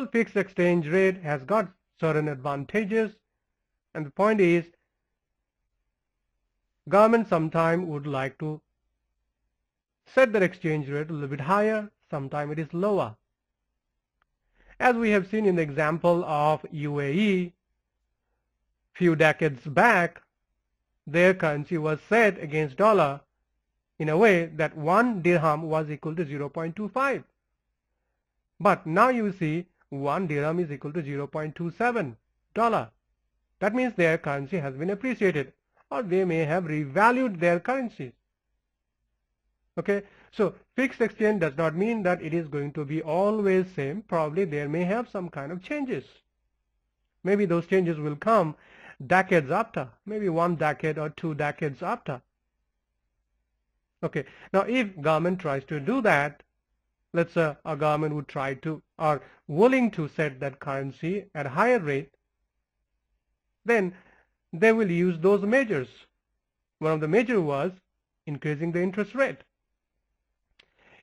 Well, fixed exchange rate has got certain advantages, and the point is government sometime would like to set their exchange rate a little bit higher, sometime it is lower. As we have seen in the example of UAE, few decades back, their currency was set against dollar in a way that 1 dirham was equal to 0.25. But now you see 1 dirham is equal to 0.27 dollar. That means their currency has been appreciated, or they may have revalued their currencies. Okay, so fixed exchange does not mean that it is going to be always same. Probably there may have some kind of changes. Maybe those changes will come decades after, maybe 1 decade or 2 decades after. Okay, now if government tries to do that, let's say a government would try to or willing to set that currency at a higher rate, then they will use those measures. One of the measures was increasing the interest rate.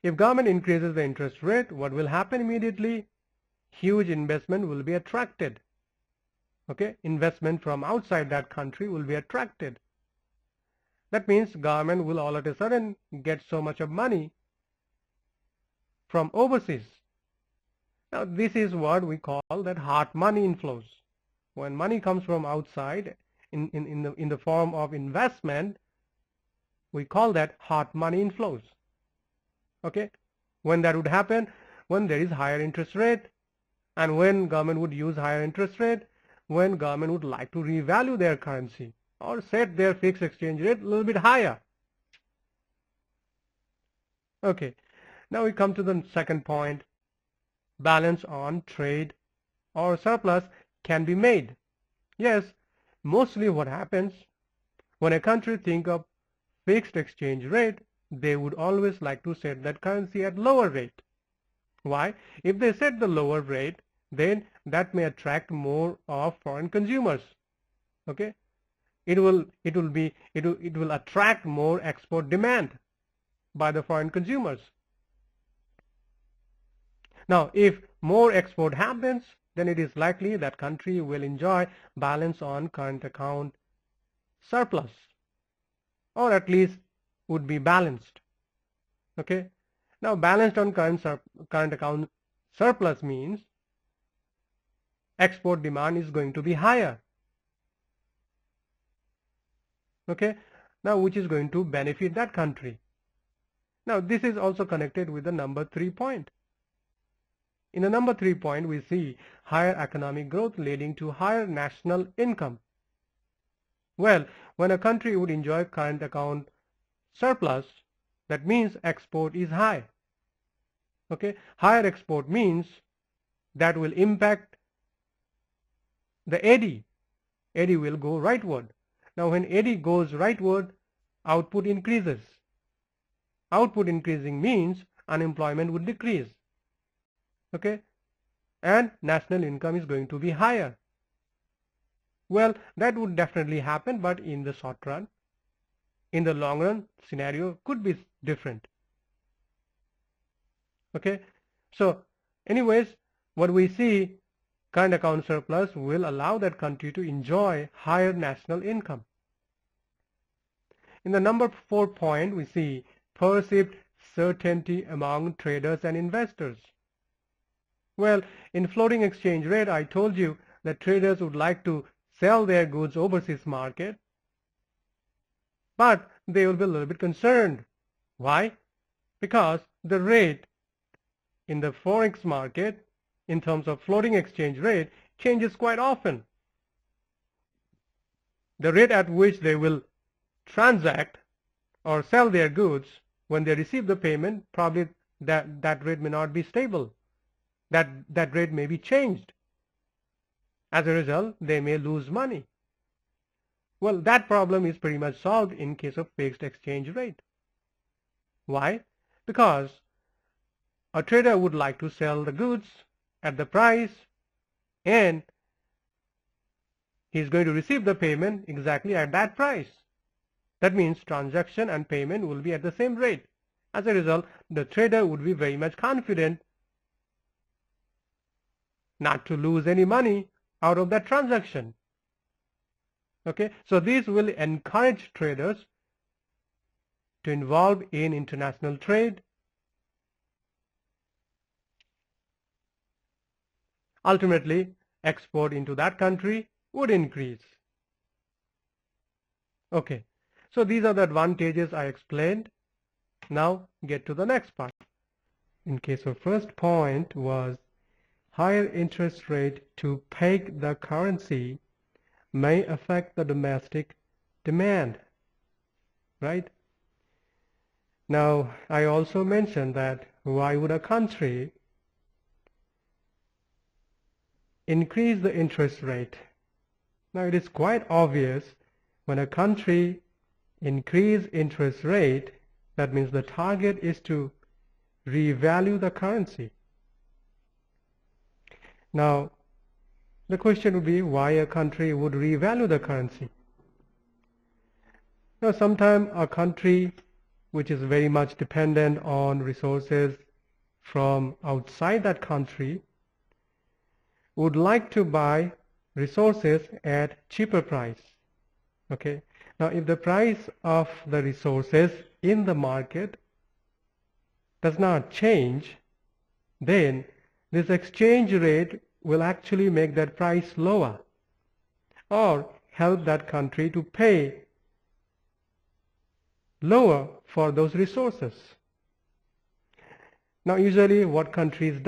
If government increases the interest rate, what will happen immediately? Huge investment will be attracted. Okay, investment from outside that country will be attracted. That means government will all of a sudden get so much of money from overseas. Now this is what we call that hot money inflows. When money comes from outside in the form of investment, we call that hot money inflows. Okay, when that would happen, when there is higher interest rate, and when government would use higher interest rate, when government would like to revalue their currency or set their fixed exchange rate a little bit higher. Okay, now we come to the second point. Balance on trade or surplus can be made. Yes, mostly what happens when a country think of fixed exchange rate, they would always like to set that currency at lower rate. Why? If they set the lower rate, then that may attract more of foreign consumers. Okay, it will attract more export demand by the foreign consumers. Now if more export happens, then it is likely that country will enjoy balance on current account surplus, or at least would be balanced. Okay, now balanced on current account surplus means export demand is going to be higher. Okay, now which is going to benefit that country. Now this is also connected with the number 3 point. In the number 3 point, we see higher economic growth leading to higher national income. Well, when a country would enjoy current account surplus, that means export is high. Okay, higher export means that will impact the AD. AD will go rightward. Now when AD goes rightward, output increases. Output increasing means unemployment would decrease. Okay, and national income is going to be higher. Well, that would definitely happen, but in the short run. In the long run, scenario could be different. Okay, so anyways, what we see, current account surplus will allow that country to enjoy higher national income. In the number 4 point, we see perceived certainty among traders and investors. Well, in floating exchange rate, I told you that traders would like to sell their goods overseas market, but they will be a little bit concerned. Why? Because the rate in the forex market in terms of floating exchange rate changes quite often. The rate at which they will transact or sell their goods when they receive the payment, probably that rate may not be stable. That rate may be changed. As a result, they may lose money. Well, that problem is pretty much solved in case of fixed exchange rate. Why? Because a trader would like to sell the goods at the price, and he's going to receive the payment exactly at that price. That means transaction and payment will be at the same rate. As a result, the trader would be very much confident not to lose any money out of that transaction. Okay, so these will encourage traders to involve in international trade. Ultimately, export into that country would increase. Okay, so these are the advantages I explained. Now get to the next part. In case of first point was higher interest rate to peg the currency may affect the domestic demand, right? Now, I also mentioned that why would a country increase the interest rate? Now, it is quite obvious when a country increase interest rate, that means the target is to revalue the currency. Now, the question would be why a country would revalue the currency. Now, sometimes a country which is very much dependent on resources from outside that country would like to buy resources at cheaper price. Okay. Now, if the price of the resources in the market does not change, then this exchange rate will actually make that price lower or help that country to pay lower for those resources. Now, usually what countries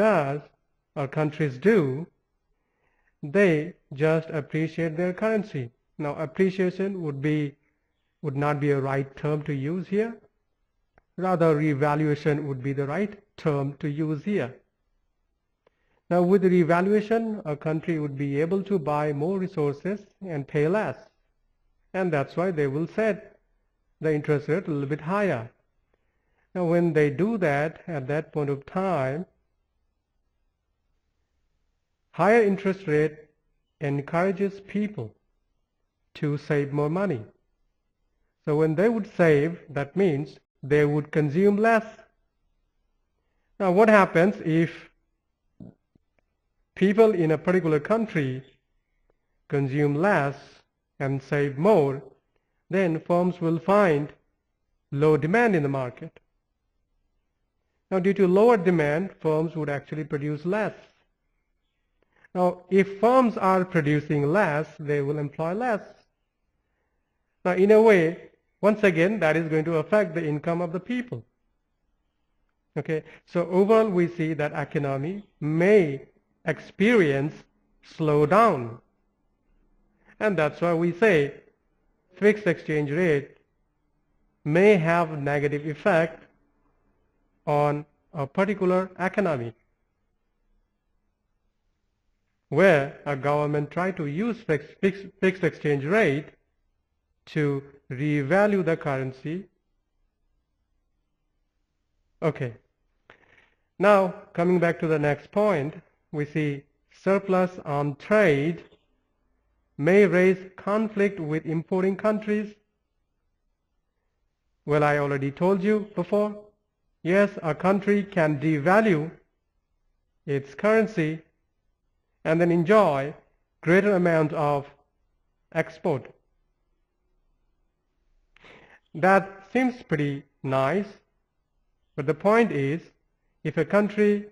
do, they just appreciate their currency. Now, appreciation would not be a right term to use here. Rather, revaluation would be the right term to use here. Now, with revaluation, a country would be able to buy more resources and pay less. And that's why they will set the interest rate a little bit higher. Now, when they do that, at that point of time, higher interest rate encourages people to save more money. So when they would save, that means they would consume less. Now, what happens if people in a particular country consume less and save more? Then firms will find low demand in the market. Now, due to lower demand, firms would actually produce less. Now, if firms are producing less, they will employ less. Now, in a way, once again, that is going to affect the income of the people. Okay, so overall we see that economy may experience slowdown. And that's why we say fixed exchange rate may have negative effect on a particular economy, where a government try to use fixed exchange rate to revalue the currency. Okay. Now, coming back to the next point, we see surplus on trade may raise conflict with importing countries. Well, I already told you before. Yes, a country can devalue its currency and then enjoy greater amount of export. That seems pretty nice, but the point is, if a country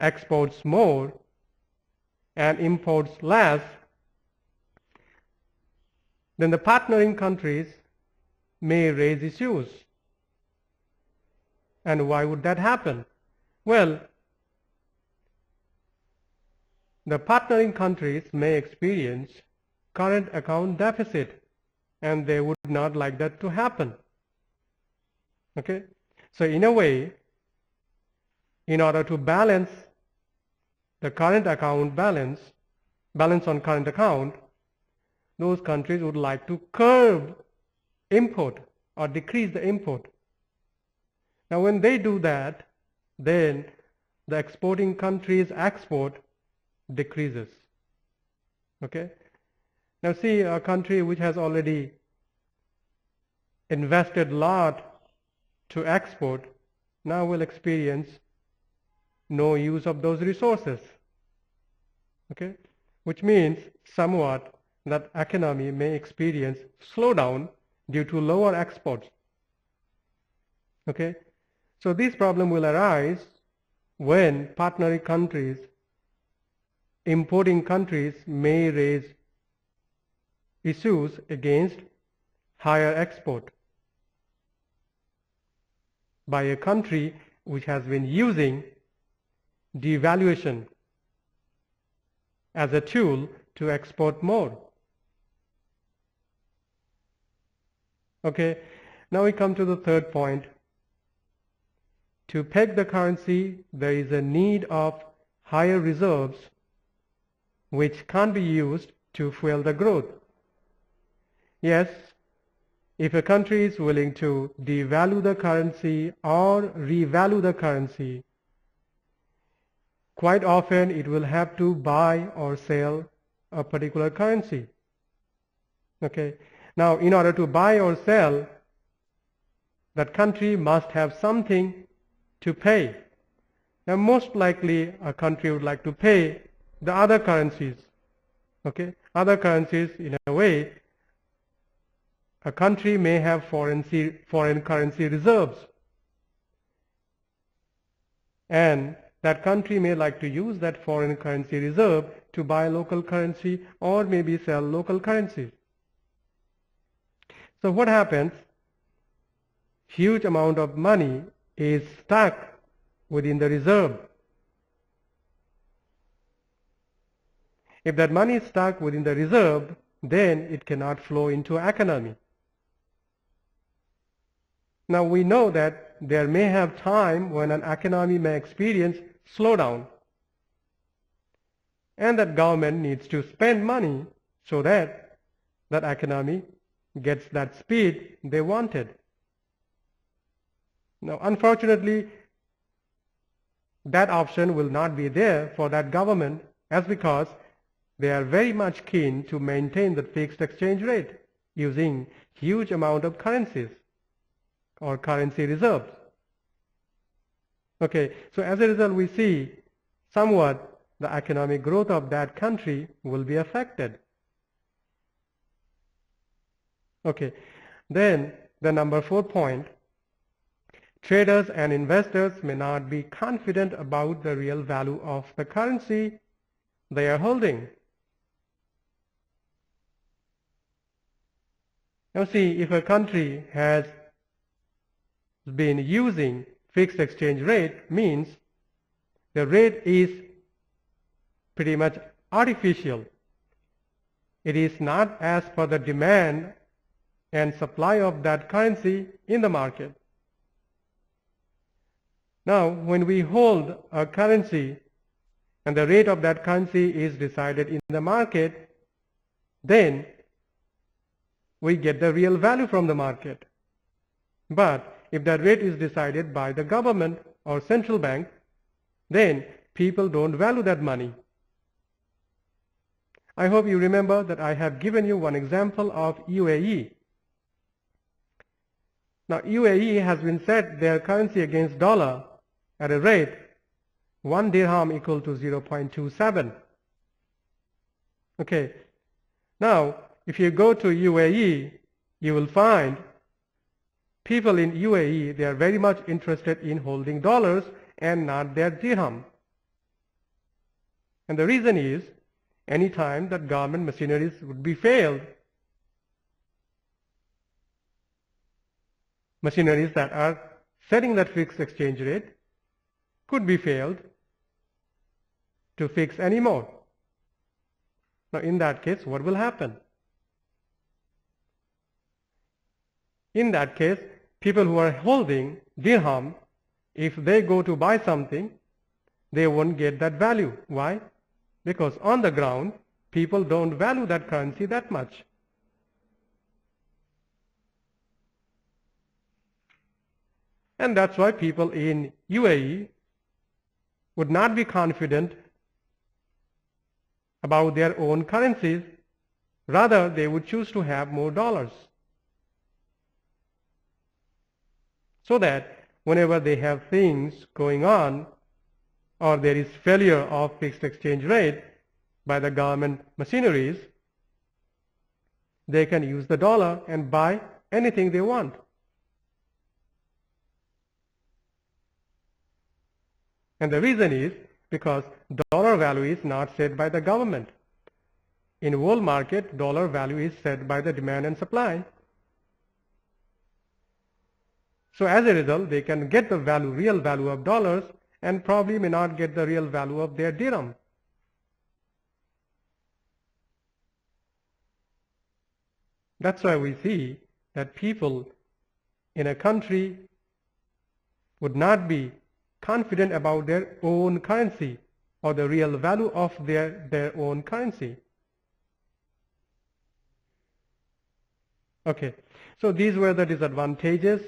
exports more and imports less, then the partnering countries may raise issues. And why would that happen? Well, the partnering countries may experience current account deficit, and they would not like that to happen. Okay? So in a way, in order to balance the current account balance on current account, those countries would like to curb import or decrease the import. Now, when they do that, then the exporting countries' export decreases. Okay? Now see, a country which has already invested a lot to export now will experience no use of those resources. Okay, which means somewhat that economy may experience slowdown due to lower exports. Okay, so this problem will arise when partnering countries, importing countries may raise issues against higher export by a country which has been using devaluation as a tool to export more. Okay, now we come to the third point. To peg the currency, there is a need of higher reserves which can't be used to fuel the growth. Yes, if a country is willing to devalue the currency or revalue the currency, quite often it will have to buy or sell a particular currency. Okay. Now, in order to buy or sell, that country must have something to pay. Now, most likely a country would like to pay the other currencies. Okay. Other currencies, in a way, a country may have foreign currency reserves. And that country may like to use that foreign currency reserve to buy local currency or maybe sell local currencies. So what happens? Huge amount of money is stuck within the reserve. If that money is stuck within the reserve, then it cannot flow into economy. Now we know that there may have time when an economy may experience slowdown, and that government needs to spend money so that that economy gets that speed they wanted. Now, unfortunately, that option will not be there for that government, as because they are very much keen to maintain the fixed exchange rate using huge amount of currencies or currency reserves. Okay, so as a result, we see somewhat the economic growth of that country will be affected. Okay, then the number 4 point, traders and investors may not be confident about the real value of the currency they are holding. Now see, if a country has been using fixed exchange rate, means the rate is pretty much artificial. It is not as per the demand and supply of that currency in the market. Now, when we hold a currency and the rate of that currency is decided in the market, then we get the real value from the market. But if that rate is decided by the government or central bank, then people don't value that money. I hope you remember that I have given you one example of UAE. Now UAE has been set their currency against dollar at a rate 1 dirham equal to 0.27. Okay. Now if you go to UAE, you will find people in UAE, they are very much interested in holding dollars and not their dirham. And the reason is, any time that government machineries would be failed, machineries that are setting that fixed exchange rate could be failed to fix anymore. Now in that case, what will happen? In that case, people who are holding dirham, if they go to buy something, they won't get that value. Why? Because on the ground, people don't value that currency that much. And that's why people in UAE would not be confident about their own currencies. Rather, they would choose to have more dollars, so that whenever they have things going on or there is failure of fixed exchange rate, by the government machineries, they can use the dollar and buy anything they want. And the reason is because dollar value is not set by the government. In world market, dollar value is set by the demand and supply. So as a result, they can get the value, real value of dollars, and probably may not get the real value of their dirham. That's why we see that people in a country would not be confident about their own currency or the real value of their own currency. Okay, so these were the disadvantages